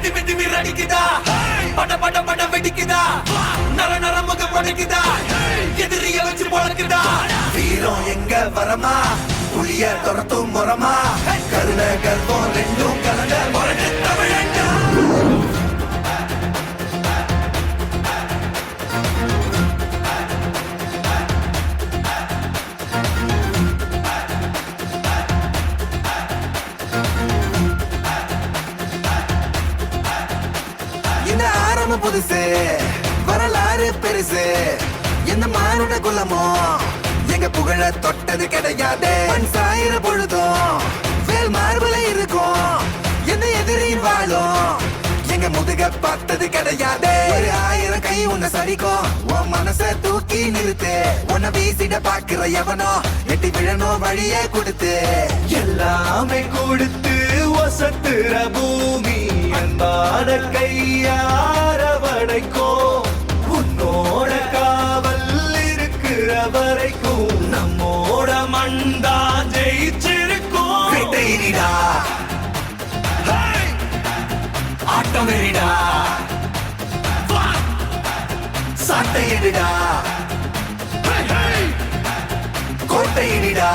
திமி திமி அடிக்குதா பட பட பட வெடிக்குதா நர நர முக படைக்குதா எதிரிய வச்சு பொழக்குதா வீரம் எங்க வரமா புளிய துரத்தும் முறமா கருண கர்ப்பம் ரெண்டும் கலந்த முரட்டு தமிழண்டா புதுசு வரலாறு பெருசு எந்த மானுட குலமோ எங்க புகழ தொட்டது கிடையாது சாயிர பொழுதும் வேல் மார்பல இருக்கும் எந்த எதிரியும் வாழும் எங்க முதுக பார்த்தது கிடையாது 1000 கை உன்னை சரிக்கும் உன் மனச தூக்கி நிறுத்து உன்னை வீசிட பாக்குற எவனோ எட்டி விழனோ வழியே கொடுத்து எல்லாமே கொடுத்து வசத்துற பூமி அன்பான கையார வடைக்கோ உன்னோட காவல் இருக்கிற வரைக்கும் நம்மோட மண்டா ஜெயிச்சிருக்கும் வெட்டையிடா ஆட்டம் வெறிடா சாட்டையிடா கோட்டையிடா